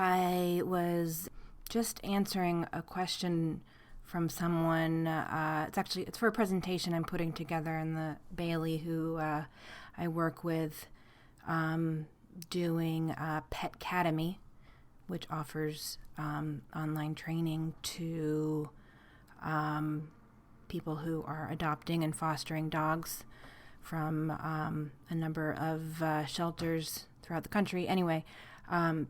I was just answering a question from someone. It's for a presentation I'm putting together in the Bailey, who I work with, doing Pet Academy, which offers online training to people who are adopting and fostering dogs from a number of shelters throughout the country. Anyway,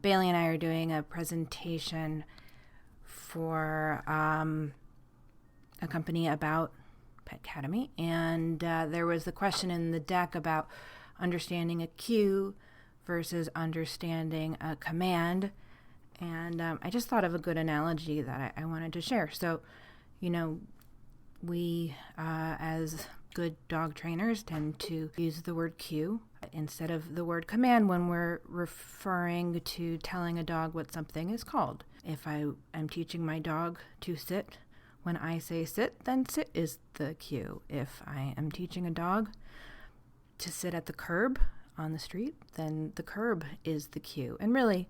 Bailey and I are doing a presentation for a company about Pet Academy, and there was the question in the deck about understanding a cue versus understanding a command, and I just thought of a good analogy that I wanted to share. So, we as good dog trainers tend to use the word cue instead of the word command when we're referring to telling a dog what something is called. If I am teaching my dog to sit, when I say sit, then sit is the cue. If I am teaching a dog to sit at the curb on the street, then the curb is the cue. And really,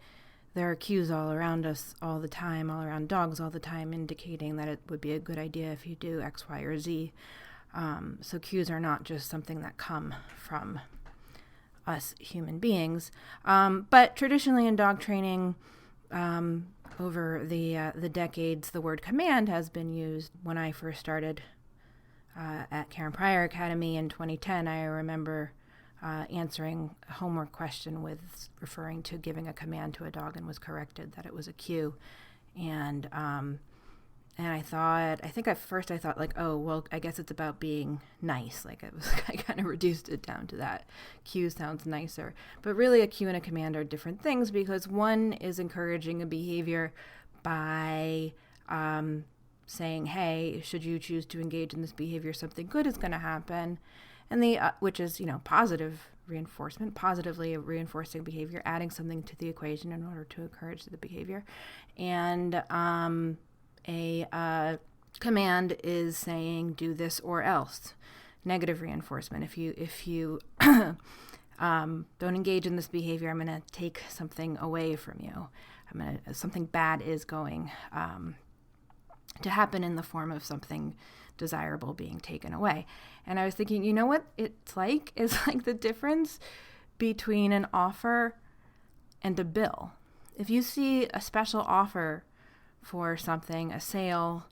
there are cues all around us all the time, all around dogs all the time, indicating that it would be a good idea if you do X, Y, or Z. So cues are not just something that come from us human beings. But traditionally in dog training, over the decades, the word command has been used. When I first started at Karen Pryor Academy in 2010, I remember answering a homework question with referring to giving a command to a dog and was corrected that it was a cue. And I think at first I thought like, oh, well, I guess it's about being nice. Like I kind of reduced it down to that. Cue sounds nicer. But really a cue and a command are different things, because one is encouraging a behavior by saying, hey, should you choose to engage in this behavior, something good is going to happen. And which is, positive reinforcement, positively reinforcing behavior, adding something to the equation in order to encourage the behavior. And a command is saying do this or else. Negative reinforcement. If you don't engage in this behavior, I'm going to take something away from you. Something bad is going to happen in the form of something desirable being taken away. And I was thinking, you know what it's like? It's like the difference between an offer and a bill. If you see a special offer for something, a sale,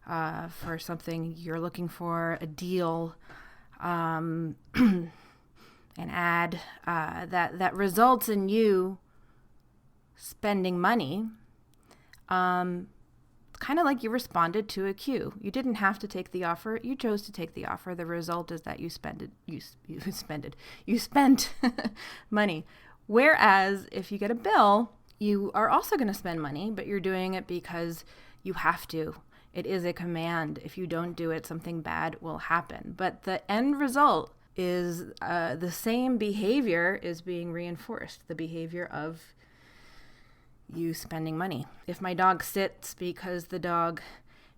for something you're looking for, a deal, an ad, that results in you spending money, kind of like you responded to a cue. You didn't have to take the offer. You chose to take the offer. The result is that you spent money. Whereas if you get a bill, you are also going to spend money, but you're doing it because you have to. It is a command. If you don't do it, something bad will happen. But the end result is the same behavior is being reinforced, the behavior of you spending money. If my dog sits because the dog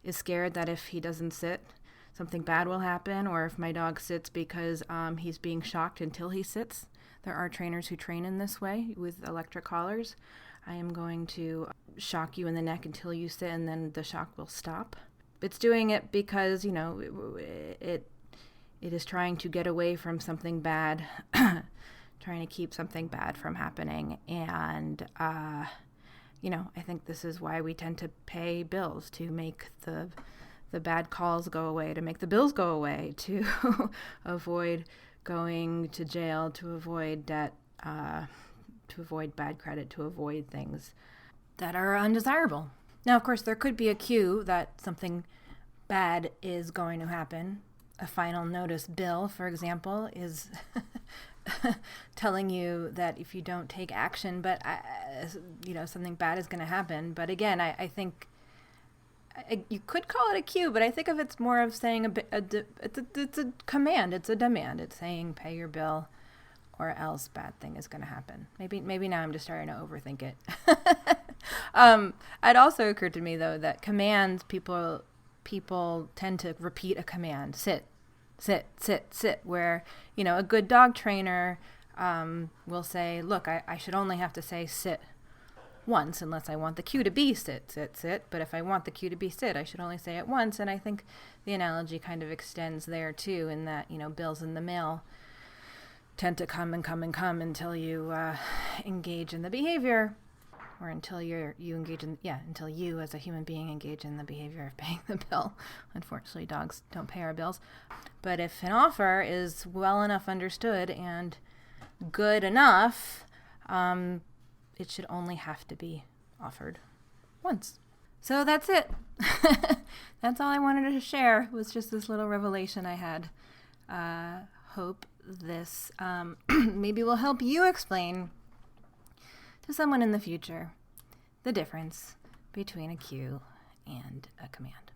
is scared that if he doesn't sit, something bad will happen, or if my dog sits because he's being shocked until he sits. There are trainers who train in this way with electric collars. I am going to shock you in the neck until you sit, and then the shock will stop. It's doing it because, it is trying to get away from something bad, trying to keep something bad from happening. And, I think this is why we tend to pay bills, to make the bad calls go away, to make the bills go away, to avoid going to jail, to avoid debt, to avoid bad credit, to avoid things that are undesirable. Now, of course, there could be a cue that something bad is going to happen. A final notice bill, for example, is telling you that if you don't take action, but something bad is going to happen. But again, I think you could call it a cue, but I think of it's more of saying it's a command, it's a demand. It's saying pay your bill, or else bad thing is going to happen. Maybe now I'm just starting to overthink it. It also occurred to me though that commands, people tend to repeat a command, sit, where, a good dog trainer will say, look, I should only have to say sit once, unless I want the cue to be sit, sit, sit. But if I want the cue to be sit, I should only say it once. And I think the analogy kind of extends there too, in that, bills in the mail tend to come and come and come until you engage in the behavior, or until until you as a human being engage in the behavior of paying the bill. Unfortunately, dogs don't pay our bills. But if an offer is well enough understood and good enough, it should only have to be offered once. So that's it. That's all I wanted to share, was just this little revelation I had. Hope this maybe will help you explain to someone in the future the difference between a cue and a command.